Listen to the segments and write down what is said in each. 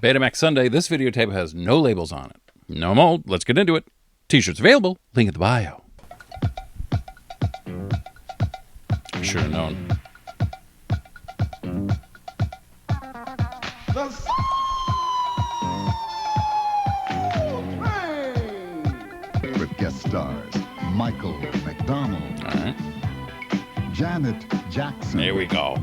Betamax Sunday. This videotape has no labels on it. No mold. Let's get into it. T-shirts available. Link in the bio. I should have known. With guest stars Michael McDonald, All right. Janet Jackson, Here we go.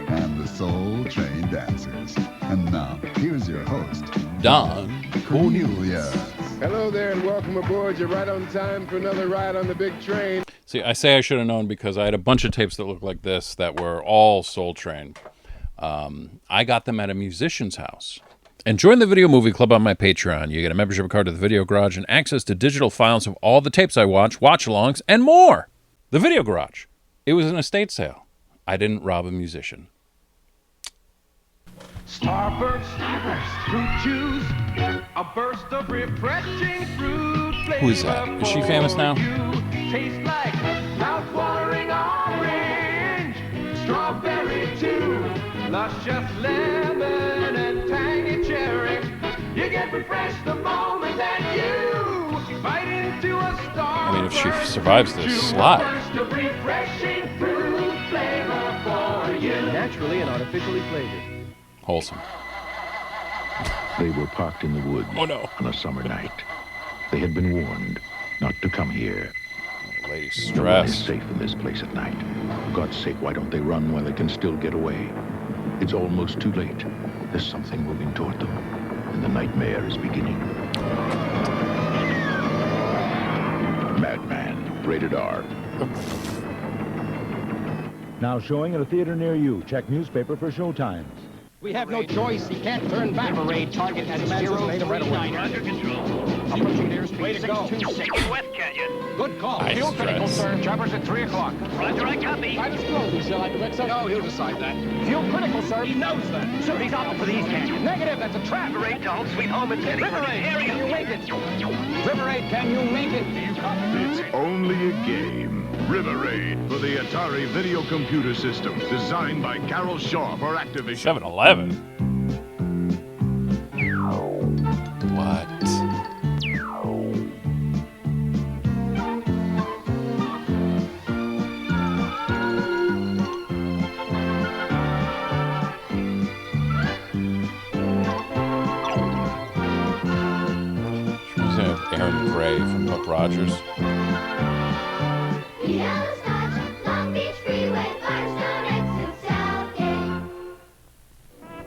and the Soul Train Dancers. And now, here's your host, Don Cornelius. Hello there and welcome aboard. You're right on time for another ride on the big train. See, I say I should have known because I had a bunch of tapes that looked like this that were all Soul Train. I got them at a musician's house. And join the Video Movie Club on my Patreon. You get a membership card to the Video Garage and access to digital files of all the tapes I watch, watch-alongs, and more. The Video Garage. It was an estate sale. I didn't rob a musician. Starburst, fruit juice, a burst of refreshing fruit flavor. Who is that? Is she famous now? Tastes like mouth-watering orange, strawberry too, luscious lemon and tangy cherry. You get refreshed the moment that you bite into a Starburst. I mean, if she survives this slide. Burst of refreshing fruit flavor for you. Naturally and artificially flavored. Wholesome. They were parked in the woods Oh, no. on a summer night. They had been warned not to come here. Lady's No one is stressed. safe in this place at night. For God's sake, why don't they run while they can still get away? It's almost too late. There's something moving toward them, and the nightmare is beginning. Madman, rated R. Now showing at a theater near you. Check newspaper for showtimes. We have no choice. He can't turn back. Raid target at 039 under control. Approaching airspeed. Way to go. 626. West Canyon. Good call. Nice Fuel critical, stress. sir. Choppers at 3 o'clock. Roger, I copy. Time is closed. Shall I direct something? No, he'll decide that. Fuel critical, sir. He knows that. Sir, he's opting for the East Canyon. Negative. That's a trap. River Raid to home sweet home and heading for River the Raid, area. can you make it? River Raid, can you make it? Do you copy? It's only a game. River Raid for the Atari Video Computer System, designed by Carol Shaw for Activision. 7-Eleven. What? She was in Aaron Gray from Buck Rogers.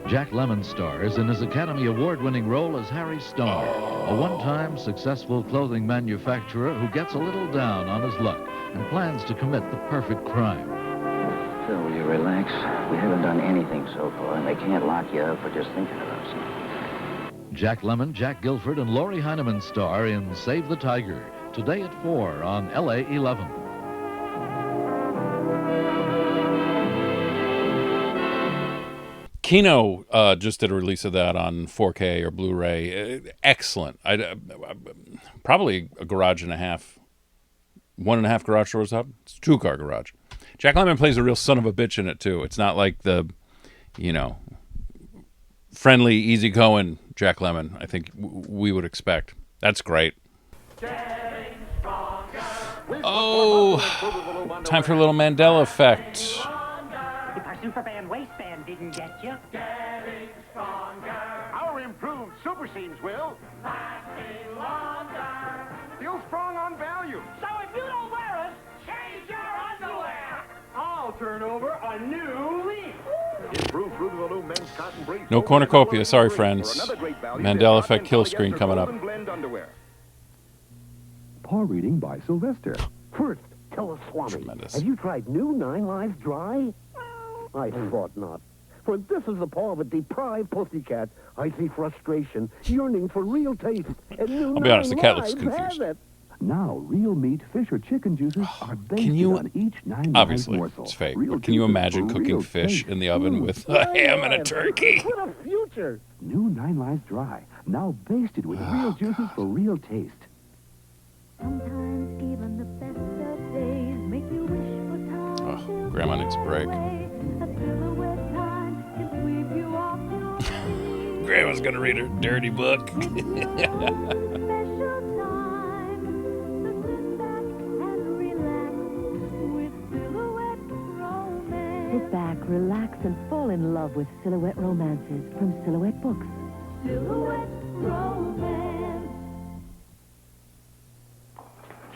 Jack Lemmon stars in his Academy Award-winning role as Harry Stone, a one-time successful clothing manufacturer who gets a little down on his luck and plans to commit the perfect crime. Phil, will you relax? We haven't done anything so far, and they can't lock you up for just thinking of us. Jack Lemmon, Jack Guilford, and Laurie Heineman star in Save the Tiger, today at 4 on LA 11. Kino just did a release of that on 4K or Blu-ray. Excellent. Probably a garage and a half. 1.5 garage doors up. It's a 2-car garage. Jack Lemmon plays a real son of a bitch in it, too. It's not like the, friendly, easygoing Jack Lemmon I think we would expect. That's great. Oh, time for a little Mandela effect. If our Superman waistband didn't get you. Getting stronger. Our improved super scenes will. Lasting longer. Feel strong on value. So if you don't wear it, change your underwear. I'll turn over a new leaf. Improved Fruit of the Loom men's cotton brief. No cornucopia, sorry friends. Mandela effect kill screen coming up. Paw reading by Sylvester. First, tell us, Swami, Tremendous. have you tried new 9 Lives Dry? I thought not. For this is the paw of a deprived pussycat. I see frustration, yearning for real taste, and new I'll be honest, the cat looks Lives confused. has it. Now, real meat, fish, or chicken juices are based Can you, on each 9 obviously, Lives morsel. it's fake, Real but can you juices imagine for cooking real fish taste. in the oven with a ham and a turkey? What a future! New 9 Lives Dry, now basted with real juices for real taste. Sometimes even the best of days make you wish for time. Oh, Grandma needs a break. A silhouette time can sweep you off your feet. Grandma's gonna read her dirty book. Sit back, relax, and fall in love with Silhouette Romances from Silhouette Books. Silhouette Romance.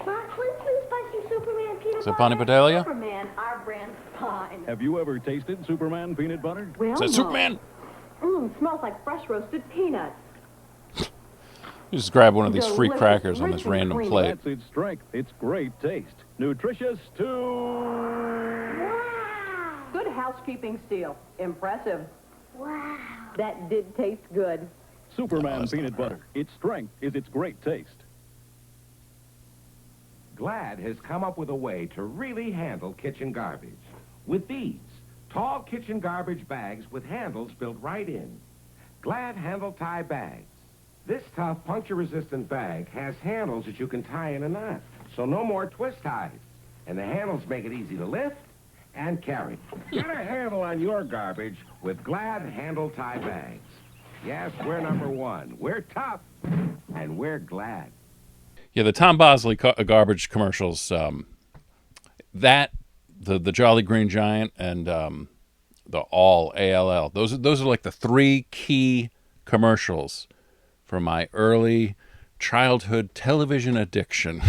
Mark, please buy some Superman peanut So, butter. Pani Patalia? Superman, our brand's fine. Have you ever tasted Superman peanut butter? Well, Is that Superman? Smells like fresh roasted peanuts. You just grab one of these free Delicious, crackers on rich this and random creamy. plate. That's its strength. It's great taste. Nutritious too. Good housekeeping seal. Impressive. Wow. That did taste good. Superman peanut butter. Its strength is its great taste. Glad has come up with a way to really handle kitchen garbage. With these tall kitchen garbage bags with handles built right in. Glad handle tie bags. This tough puncture-resistant bag has handles that you can tie in a knot, so no more twist ties. And the handles make it easy to lift and carry. Get a handle on your garbage with Glad handle tie bags. Yes, we're number one. We're tough, and we're glad. Yeah, the Tom Bosley garbage commercials, the Jolly Green Giant and the All, ALL, those are like the three key commercials for my early childhood television addiction.